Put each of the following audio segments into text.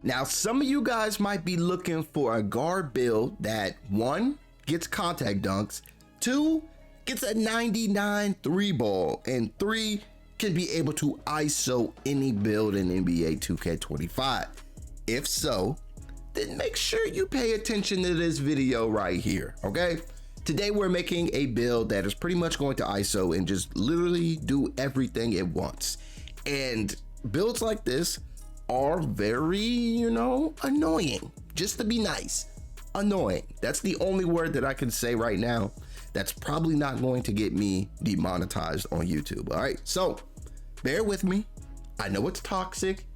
Now, some of you guys might be looking for a guard build that 1, gets contact dunks, 2, gets a 99 3 ball, and 3, can be able to ISO any build in NBA 2K25. If so, then make sure you pay attention to this video right here, okay? Today we're making a build that is pretty much going to ISO and just literally do everything it wants. And builds like this are very, annoying. Just to be nice, annoying. That's the only word that I can say right now that's probably not going to get me demonetized on YouTube. All right, so bear with me. I know it's toxic,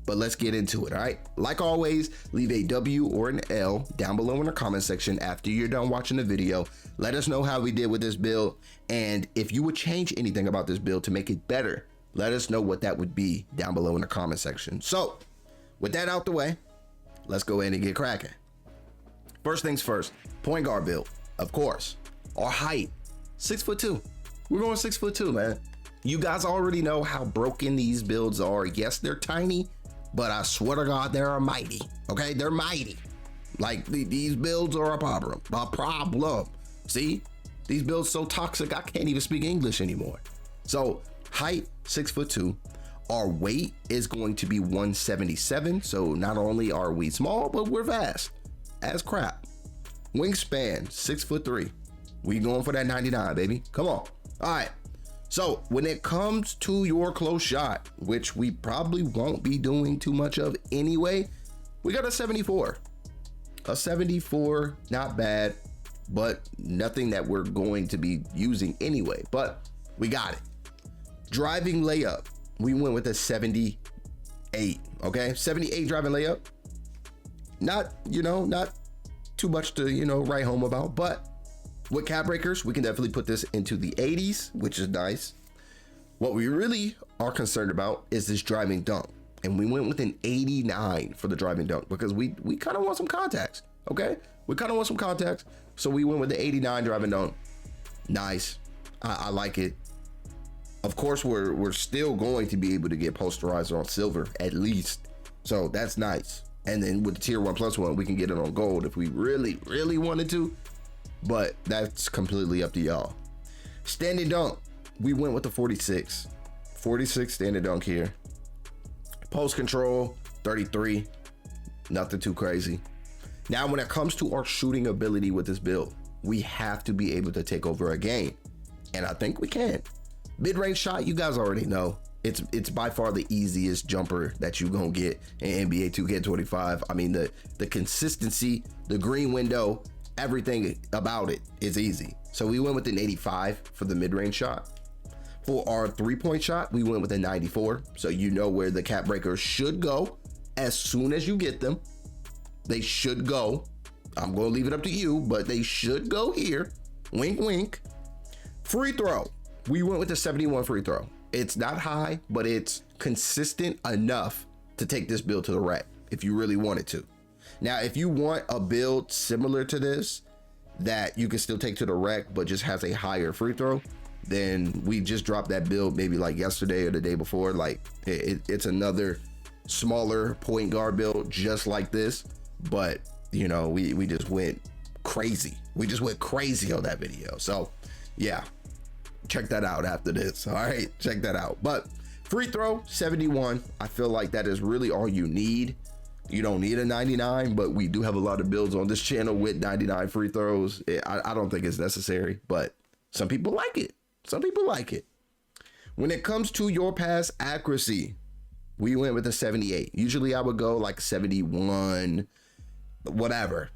but let's get into it. All right, like always, leave a W or an L down below in the comment section after you're done watching the video. Let us know how we did with this build, and if you would change anything about this build to make it better, let us know what that would be down below in the comment section. So with that out the way, let's go ahead and get cracking. First things first, point guard build, of course. Our height, 6'2". We're going 6'2", man. You guys already know how broken these builds are. Yes, they're tiny, but I swear to God, they're mighty. Okay, they're mighty. Like these builds are a problem. See, these builds so toxic, I can't even speak English anymore. So height, 6'2". Our weight is going to be 177. So not only are we small, but we're vast as crap. Wingspan, 6'3". We going for that 99, baby. Come on. All right. So when it comes to your close shot, which we probably won't be doing too much of anyway, we got a 74. A 74, not bad, but nothing that we're going to be using anyway, but we got it. Driving layup, we went with a 78, okay? 78 driving layup. Not too much to, write home about, but with cap breakers, we can definitely put this into the 80s, which is nice. What we really are concerned about is this driving dunk. And we went with an 89 for the driving dunk because we kind of want some contacts, okay? We kind of want some contacts. So we went with the 89 driving dunk. Nice. I like it. Of course, we're still going to be able to get posterizer on silver at least. So that's nice. And then with the tier 1+1, we can get it on gold if we really, really wanted to. But that's completely up to y'all. Standing dunk, we went with the 46. 46 standing dunk here. Post control, 33. Nothing too crazy. Now, when it comes to our shooting ability with this build, we have to be able to take over a game. And I think we can. Mid-range shot, you guys already know. It's by far the easiest jumper that you're gonna get in NBA 2K25. I mean, the consistency, the green window, everything about it is easy. So we went with an 85 for the mid-range shot. For our 3-point shot, we went with a 94. So you know where the cap breakers should go as soon as you get them. They should go. I'm gonna leave it up to you, but they should go here. Wink, wink. Free throw. We went with the 71 free throw. It's not high, but it's consistent enough to take this build to the rack if you really wanted to. Now, if you want a build similar to this that you can still take to the rack, but just has a higher free throw, then we just dropped that build maybe like yesterday or the day before. Like it's another smaller point guard build just like this, but we just went crazy. We just went crazy on that video. So yeah, check that out after this. All right, check that out. But free throw 71, I feel like that is really all you need. You don't need a 99, but we do have a lot of builds on this channel with 99 free throws. I don't think it's necessary, but some people like it. Some people like it. When it comes to your pass accuracy, we went with a 78. Usually I would go like 71, whatever.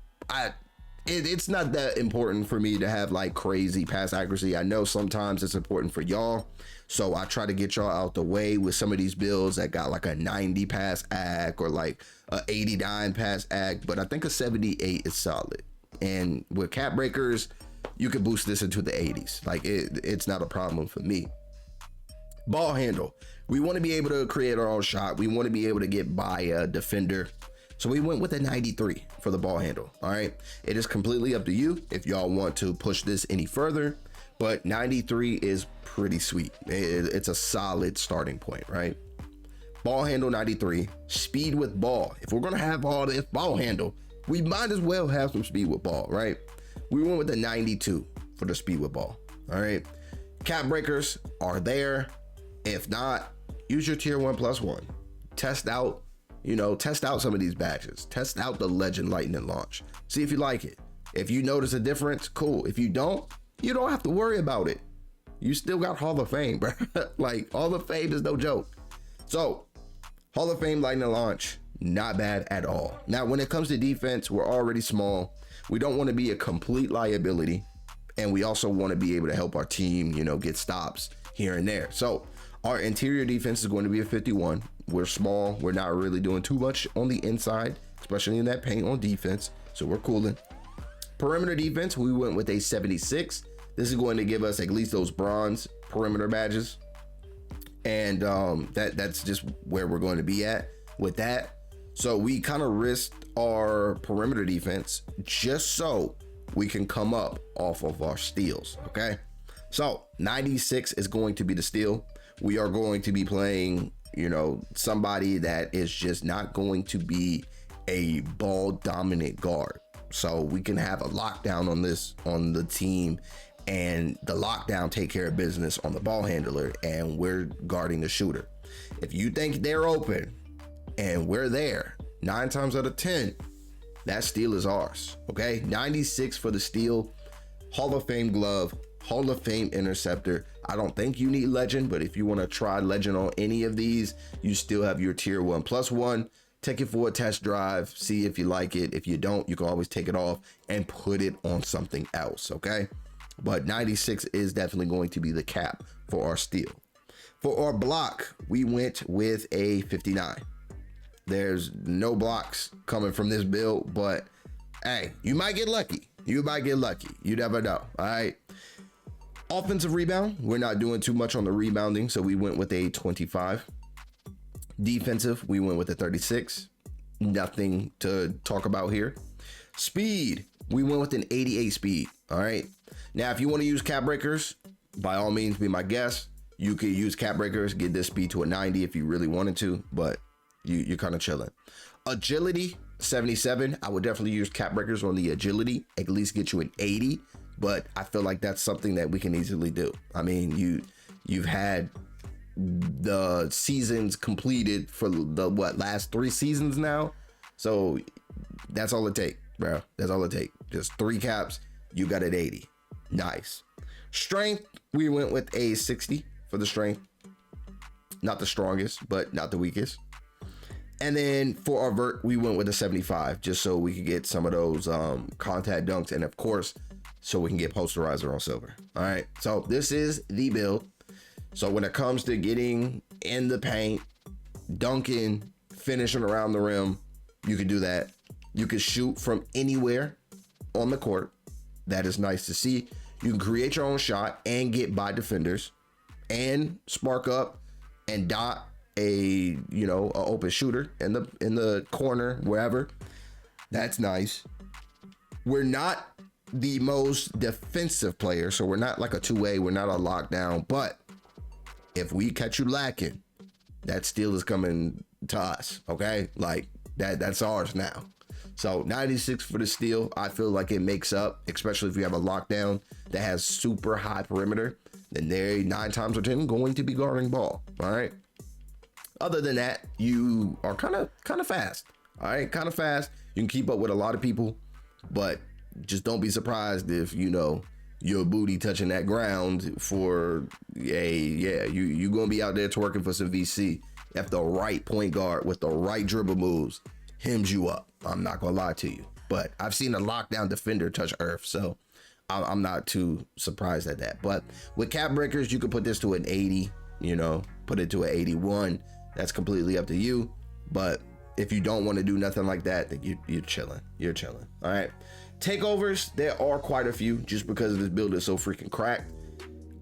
It's not that important for me to have like crazy pass accuracy. I know sometimes it's important for y'all, so I try to get y'all out the way with some of these builds that got like a 90 pass ac or like a 89 pass ac, but I think a 78 is solid. And with cap breakers, you can boost this into the 80s. Like it's not a problem for me. Ball handle. We want to be able to create our own shot. We want to be able to get by a defender. So we went with a 93 for the ball handle. All right. It is completely up to you if y'all want to push this any further, but 93 is pretty sweet. It's a solid starting point, right? ball handle 93, speed with ball. If we're gonna have all this ball handle, we might as well have some speed with ball, right? We went with the 92 for the speed with ball. All right. Cap breakers are there. If not, use your tier 1+1. Test out some of these badges. Test out the Legend Lightning Launch. See if you like it. If you notice a difference, cool. If you don't have to worry about it. You still got Hall of Fame, bro. Like, Hall of Fame is no joke. So, Hall of Fame Lightning Launch, not bad at all. Now, when it comes to defense, we're already small. We don't want to be a complete liability. And we also want to be able to help our team, get stops here and there. So, our interior defense is going to be a 51. We're small. We're not really doing too much on the inside, especially in that paint on defense. So, we're cooling. Perimeter defense, we went with a 76. This is going to give us at least those bronze perimeter badges. And that's just where we're going to be at with that. So we kind of risked our perimeter defense just so we can come up off of our steals. Okay. So 96 is going to be the steal. We are going to be playing, somebody that is just not going to be a ball dominant guard. So we can have a lockdown on the team, and the lockdown take care of business on the ball handler, and we're guarding the shooter. If you think they're open and we're there, 9 times out of 10, that steal is ours. Okay. 96 for the steal. Hall of Fame glove, Hall of Fame interceptor. I don't think you need legend, but if you want to try legend on any of these, you still have your tier 1+1. Take it for a test drive, see if you like it. If you don't, you can always take it off and put it on something else. Okay. But 96 is definitely going to be the cap for our steal. For our block, we went with a 59. There's no blocks coming from this build, but hey, you might get lucky. You never know. All right. Offensive rebound, we're not doing too much on the rebounding, so we went with a 25. Defensive, we went with a 36. Nothing to talk about here. Speed, we went with an 88 speed. All right. Now, if you want to use cap breakers, by all means, be my guest. You could use cap breakers, get this speed to a 90 if you really wanted to, but you're kind of chilling. Agility, 77. I would definitely use cap breakers on the agility, at least get you an 80, but I feel like that's something that we can easily do. I mean, you've had the seasons completed for the last 3 seasons now, so that's all it take, bro. That's all it take. Just 3 caps, you got an 80. Nice. Strength, we went with a 60 for the strength. Not the strongest, but not the weakest. And then for our vert, we went with a 75, just so we could get some of those contact dunks, and of course, so we can get posterizer on silver. All right, so this is the build. So when it comes to getting in the paint, dunking, finishing around the rim, you can do that. You can shoot from anywhere on the court. That is nice to see. You can create your own shot and get by defenders and spark up and dot a open shooter in the corner, wherever. That's nice. We're not the most defensive player, so we're not like a 2-way. We're not a lockdown, but if we catch you lacking, that steal is coming to us. Okay, like that's ours now. So 96 for the steal. I feel like it makes up, especially if you have a lockdown that has super high perimeter, then they're 9 times out of 10 going to be guarding ball. All right. Other than that, you are kind of fast. All right, kind of fast. You can keep up with a lot of people, but just don't be surprised if your booty touching that ground for you gonna be out there twerking for some VC if the right point guard with the right dribble moves hems you up. I'm not gonna lie to you, but I've seen a lockdown defender touch earth, so I'm not too surprised at that. But with cap breakers, you could put this to an 80, put it to an 81. That's completely up to you. But if you don't want to do nothing like that, then you're chilling. You're chilling. All right. Takeovers, there are quite a few just because this build is so freaking cracked.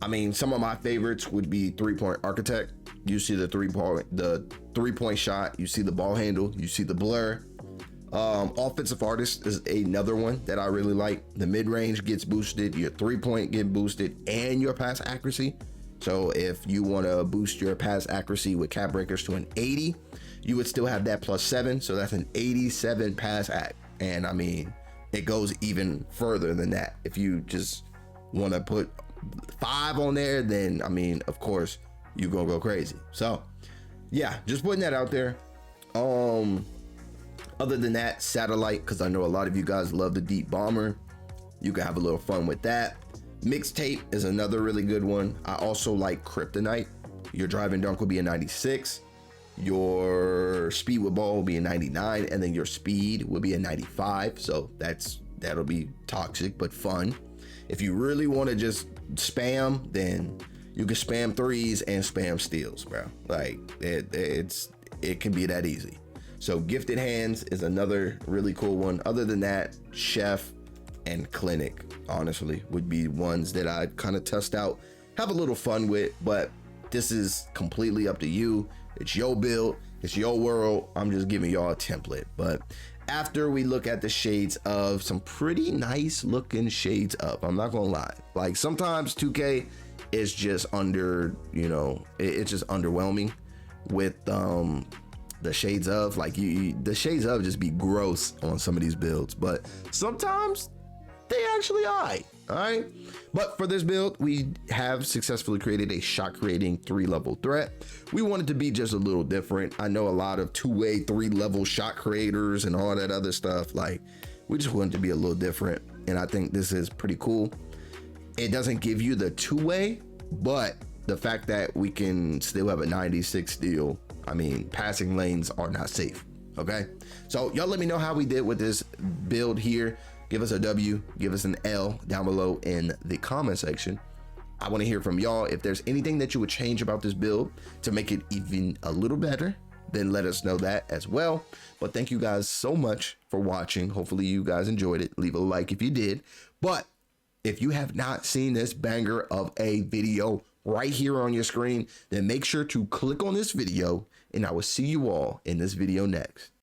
I mean, some of my favorites would be 3-point architect. You see the 3-point shot. You see the ball handle. You see the blur. Offensive artist is another one that I really like. The mid-range gets boosted. Your 3-point get boosted, and your pass accuracy. So if you want to boost your pass accuracy with cap breakers to an 80, you would still have that +7. So that's an 87 pass act. And I mean, it goes even further than that. If you just want to put 5 on there, then I mean, of course, you're gonna go crazy. So yeah, just putting that out there. Other than that, satellite, because I know a lot of you guys love the deep bomber. You can have a little fun with that. Mixtape is another really good one. I also like kryptonite. Your driving dunk will be a 96. Your speed with ball will be a 99, and then your speed will be a 95. So that'll be toxic but fun. If you really want to just spam, then you can spam threes and spam steals, bro. Like it can be that easy. So gifted hands is another really cool one. Other than that, chef and clinic, honestly, would be ones that I kind of test out, have a little fun with, but this is completely up to you. It's your build, it's your world. I'm just giving y'all a template. But after we look at the shades of, some pretty nice looking shades up, I'm not gonna lie. Like sometimes 2K is just it's just underwhelming with the shades of, like the shades of just be gross on some of these builds, but sometimes they actually all right. But for this build, we have successfully created a shot creating 3-level threat. We wanted to be just a little different. I know a lot of 2-way 3-level shot creators and all that other stuff. Like, we just wanted to be a little different, and I think this is pretty cool. It doesn't give you the 2-way, but the fact that we can still have a 96 steal, I mean, passing lanes are not safe. Okay, so y'all let me know how we did with this build here. Give us a W, give us an L down below in the comment section. I want to hear from y'all. If there's anything that you would change about this build to make it even a little better, then let us know that as well. But thank you guys so much for watching. Hopefully you guys enjoyed it. Leave a like if you did. But if you have not seen this banger of a video right here on your screen, then make sure to click on this video, and I will see you all in this video next.